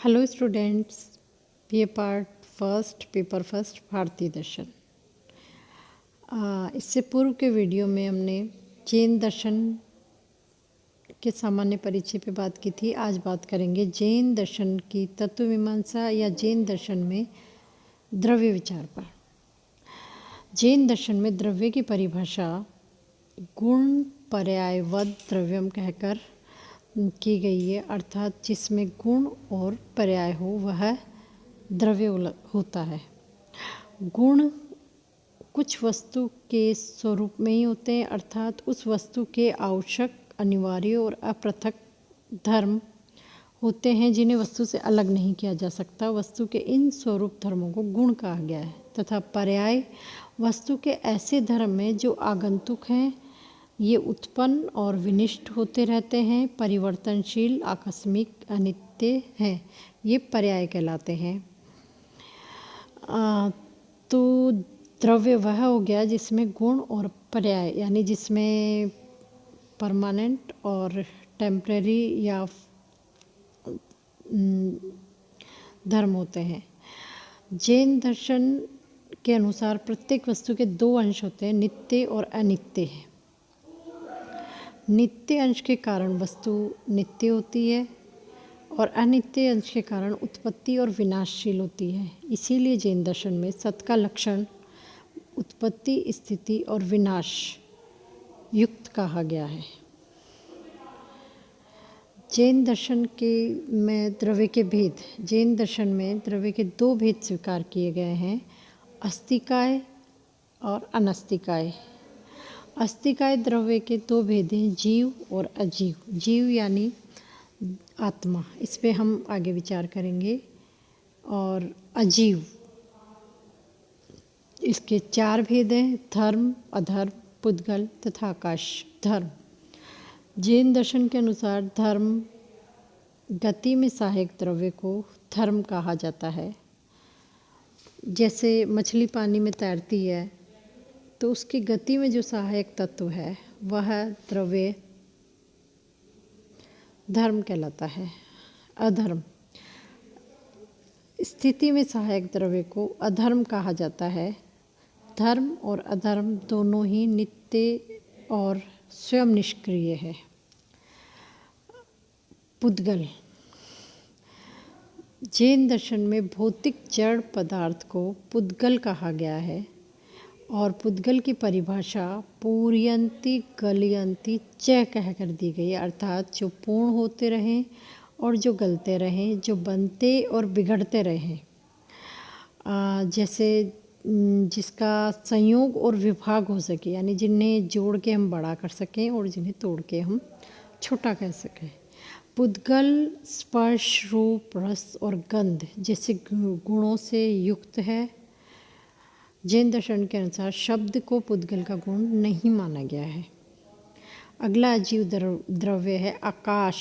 Hello students, ये part first paper first भारतीय दर्शन। इससे पूर्व के वीडियो में हमने जैन दर्शन के सामान्य परिचय पे बात की थी। आज बात करेंगे जैन दर्शन की तत्व मीमांसा या जैन दर्शन में द्रव्य विचार पर। जैन दर्शन में द्रव्य की परिभाषा गुण पर्यायवद द्रव्यम कहकर की गई है, अर्थात जिसमें गुण और पर्याय हो वह द्रव्य होता है। गुण कुछ वस्तु के स्वरूप में ही होते हैं, अर्थात उस वस्तु के आवश्यक, अनिवार्य और अपृथक धर्म होते हैं जिन्हें वस्तु से अलग नहीं किया जा सकता। वस्तु के इन स्वरूप धर्मों को गुण कहा गया है तथा पर्याय वस्तु के ऐसे धर्म में जो आगंतुक हैं, ये उत्पन्न और विनिष्ट होते रहते हैं, परिवर्तनशील, आकस्मिक, अनित्य हैं, ये पर्याय कहलाते हैं। तो द्रव्य वह हो गया जिसमें गुण और पर्याय यानी जिसमें परमानेंट और टेम्परेरी या धर्म होते हैं। जैन दर्शन के अनुसार प्रत्येक वस्तु के दो अंश होते हैं, नित्य और अनित्य। नित्य अंश के कारण वस्तु नित्य होती है और अनित्य अंश के कारण उत्पत्ति और विनाशशील होती है। इसीलिए जैन दर्शन में सत का लक्षण उत्पत्ति, स्थिति और विनाश युक्त कहा गया है। जैन दर्शन में द्रव्य के भेद। जैन दर्शन में द्रव्य के दो भेद स्वीकार किए गए हैं, अस्तिकाय और अनस्तिकाय। अस्तिकाय द्रव्य के दो भेद हैं, जीव और अजीव। जीव यानी आत्मा, इस पे हम आगे विचार करेंगे। और अजीव, इसके चार भेद हैं, धर्म, अधर्म, पुद्गल तथा आकाश धर्म। जैन दर्शन के अनुसार धर्म गति में सहायक द्रव्य को धर्म कहा जाता है। जैसे मछली पानी में तैरती है तो उसकी गति में जो सहायक तत्व है वह द्रव्य धर्म कहलाता है। अधर्म, स्थिति में सहायक द्रव्य को अधर्म कहा जाता है। धर्म और अधर्म दोनों ही नित्य और स्वयं निष्क्रिय है। पुद्गल, जैन दर्शन में भौतिक जड़ पदार्थ को पुद्गल कहा गया है और पुद्गल की परिभाषा पूर्यंती गलयंती च कहकर दी गई है, अर्थात जो पूर्ण होते रहें और जो गलते रहें, जो बनते और बिगड़ते रहें। जैसे जिसका संयोग और विभाग हो सके, यानी जिन्हें जोड़ के हम बड़ा कर सकें और जिन्हें तोड़ के हम छोटा कर सकें। पुद्गल स्पर्श, रूप, रस और गंध जैसे गुणों से युक्त है। जैन दर्शन के अनुसार शब्द को पुद्गल का गुण नहीं माना गया है। अगला अजीव द्रव्य है आकाश।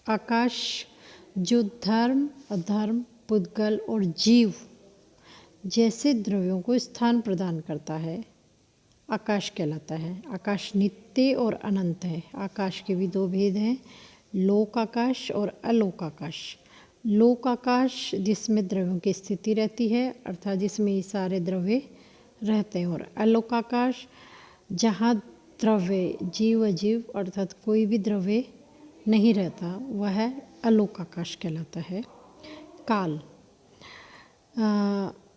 आकाश जो धर्म, अधर्म, पुद्गल और जीव जैसे द्रव्यों को स्थान प्रदान करता है, आकाश कहलाता है। आकाश नित्य और अनंत है। आकाश के भी दो भेद हैं, लोक आकाश और अलोक आकाश। लोक आकाश जिसमें द्रव्यों की स्थिति रहती है, अर्थात जिसमें ये सारे द्रव्य रहते हैं, और अलोक आकाश जहाँ द्रव्य जीव अजीव अर्थात कोई भी द्रव्य नहीं रहता, वह अलोक आकाश कहलाता है। काल,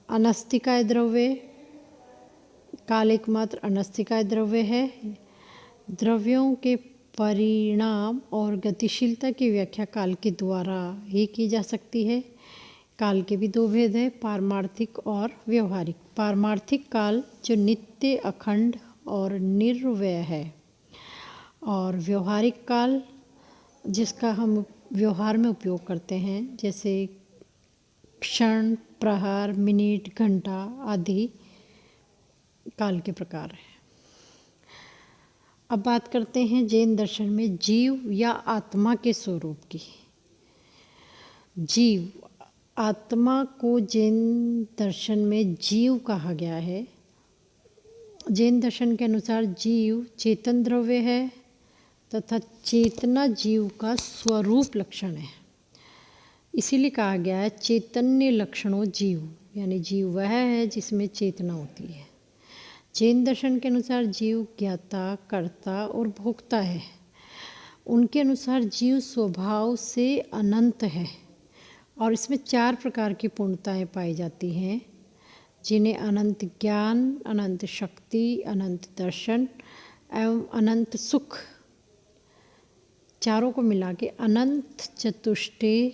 अनस्तिकाय द्रव्य। काल एकमात्र अनस्तिकाय द्रव्य है। द्रव्यों के परिणाम और गतिशीलता की व्याख्या काल के द्वारा ही की जा सकती है। काल के भी दो भेद हैं, पारमार्थिक और व्यवहारिक। पारमार्थिक काल जो नित्य, अखंड और निर्व्यय है, और व्यवहारिक काल जिसका हम व्यवहार में उपयोग करते हैं, जैसे क्षण, प्रहर, मिनट, घंटा आदि काल के प्रकार हैं। अब बात करते हैं जैन दर्शन में जीव या आत्मा के स्वरूप की। जीव, आत्मा को जैन दर्शन में जीव कहा गया है। जैन दर्शन के अनुसार जीव चेतन द्रव्य है तथा चेतना जीव का स्वरूप लक्षण है। इसीलिए कहा गया है चैतन्य लक्षणों जीव, यानी जीव वह है जिसमें चेतना होती है। जैन दर्शन के अनुसार जीव ज्ञाता, कर्ता और भोक्ता है। उनके अनुसार जीव स्वभाव से अनंत है और इसमें 4 प्रकार की पूर्णताएं पाई जाती हैं, जिन्हें अनंत ज्ञान, अनंत शक्ति, अनंत दर्शन एवं अनंत सुख, चारों को मिला के अनंत चतुष्टय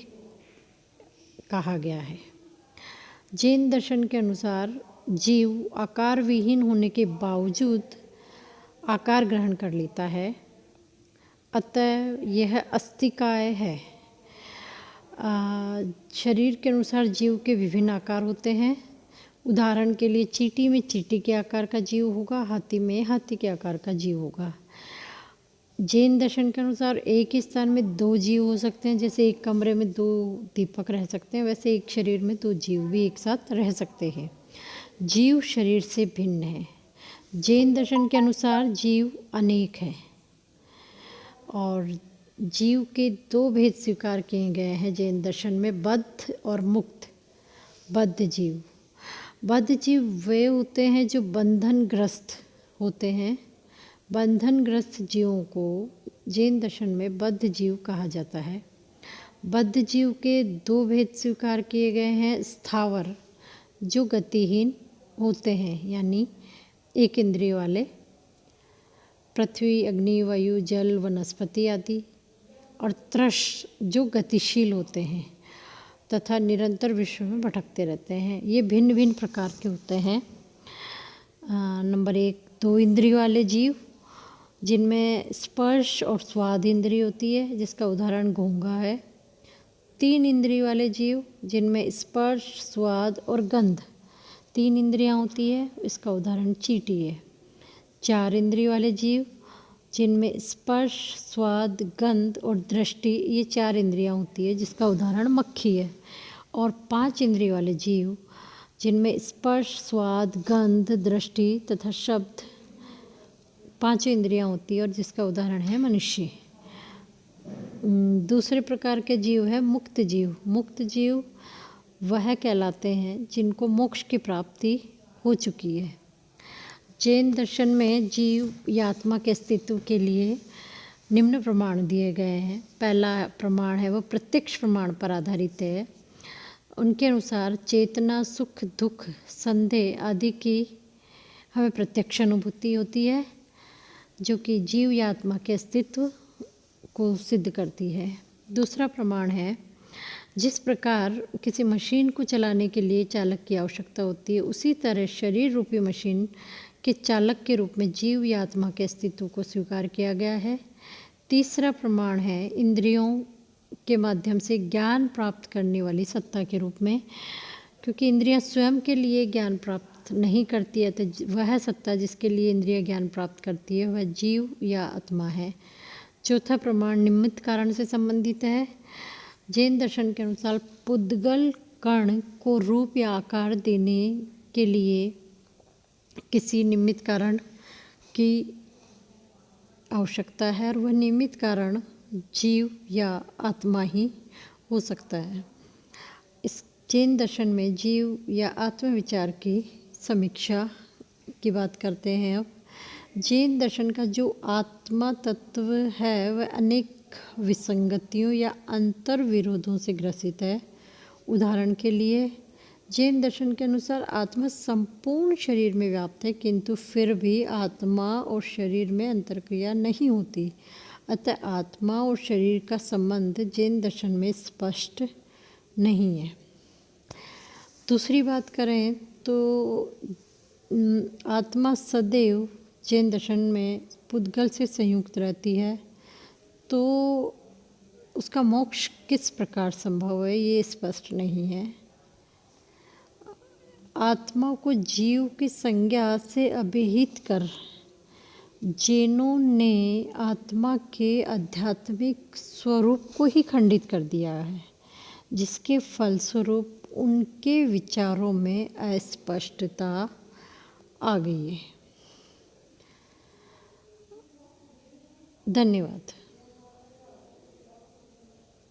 कहा गया है। जैन दर्शन के अनुसार जीव आकार विहीन होने के बावजूद आकार ग्रहण कर लेता है, अतः यह अस्थिकाय है। शरीर के अनुसार जीव के विभिन्न आकार होते हैं। उदाहरण के लिए चींटी में चींटी के आकार का जीव होगा, हाथी में हाथी के आकार का जीव होगा। जैन दर्शन के अनुसार एक ही स्थान में 2 जीव हो सकते हैं, जैसे एक कमरे में 2 दीपक रह सकते हैं, वैसे एक शरीर में 2 जीव भी एक साथ रह सकते हैं। जीव शरीर से भिन्न है। जैन दर्शन के अनुसार जीव अनेक है और जीव के 2 भेद स्वीकार किए गए हैं जैन दर्शन में, बद्ध और मुक्त। बद्ध जीव वे होते हैं जो बंधनग्रस्त होते हैं। बंधनग्रस्त जीवों को जैन दर्शन में बद्ध जीव कहा जाता है। बद्ध जीव के 2 भेद स्वीकार किए गए हैं, स्थावर जो गतिहीन होते हैं यानी एक इंद्रिय वाले, पृथ्वी, अग्नि, वायु, जल, वनस्पति आदि, और त्रश जो गतिशील होते हैं तथा निरंतर विश्व में भटकते रहते हैं। ये भिन्न भिन्न प्रकार के होते हैं। नंबर 1, 2 इंद्रिय वाले जीव, जिनमें स्पर्श और स्वाद इंद्रिय होती है, जिसका उदाहरण घोंघा है। 3 इंद्रिय वाले जीव, जिनमें स्पर्श, स्वाद और गंध 3 इंद्रियां होती है, इसका उदाहरण चींटी है। 4 इंद्रिय वाले जीव, जिनमें स्पर्श, स्वाद, गंध और दृष्टि ये 4 इंद्रियां होती है, जिसका उदाहरण मक्खी है। और 5 इंद्रिय वाले जीव, जिनमें स्पर्श, स्वाद, गंध, दृष्टि तथा शब्द 5 इंद्रियां होती है और जिसका उदाहरण है मनुष्य। दूसरे प्रकार के जीव है मुक्त जीव। मुक्त जीव वह कहलाते हैं जिनको मोक्ष की प्राप्ति हो चुकी है। जैन दर्शन में जीव या आत्मा के अस्तित्व के लिए निम्न प्रमाण दिए गए हैं। पहला प्रमाण है वो प्रत्यक्ष प्रमाण पर आधारित है। उनके अनुसार चेतना, सुख, दुख, संदेह आदि की हमें प्रत्यक्ष अनुभूति होती है, जो कि जीव या आत्मा के अस्तित्व को सिद्ध करती है। दूसरा प्रमाण है, जिस प्रकार किसी मशीन को चलाने के लिए चालक की आवश्यकता होती है, उसी तरह शरीर रूपी मशीन के चालक के रूप में जीव या आत्मा के अस्तित्व को स्वीकार किया गया है। तीसरा प्रमाण है इंद्रियों के माध्यम से ज्ञान प्राप्त करने वाली सत्ता के रूप में, क्योंकि इंद्रियां स्वयं के लिए ज्ञान प्राप्त नहीं करती है, तो वह सत्ता जिसके लिए इंद्रियां ज्ञान प्राप्त करती है वह जीव या आत्मा है। चौथा प्रमाण निमित्त कारण से संबंधित है। जैन दर्शन के अनुसार पुद्गल कण को रूप या आकार देने के लिए किसी निमित्त कारण की आवश्यकता है और वह निमित्त कारण जीव या आत्मा ही हो सकता है। इस जैन दर्शन में जीव या आत्मविचार की समीक्षा की बात करते हैं। अब जैन दर्शन का जो आत्मा तत्व है वह अनेक विसंगतियों या अंतर विरोधों से ग्रसित है। उदाहरण के लिए जैन दर्शन के अनुसार आत्मा संपूर्ण शरीर में व्याप्त है, किंतु फिर भी आत्मा और शरीर में अंतर्क्रिया नहीं होती। अतः आत्मा और शरीर का संबंध जैन दर्शन में स्पष्ट नहीं है। दूसरी बात करें तो आत्मा सदैव जैन दर्शन में पुद्गल से संयुक्त रहती है, तो उसका मोक्ष किस प्रकार संभव है ये स्पष्ट नहीं है। आत्मा को जीव की संज्ञा से अभिहित कर जैनों ने आत्मा के आध्यात्मिक स्वरूप को ही खंडित कर दिया है, जिसके फलस्वरूप उनके विचारों में अस्पष्टता आ गई है। धन्यवाद।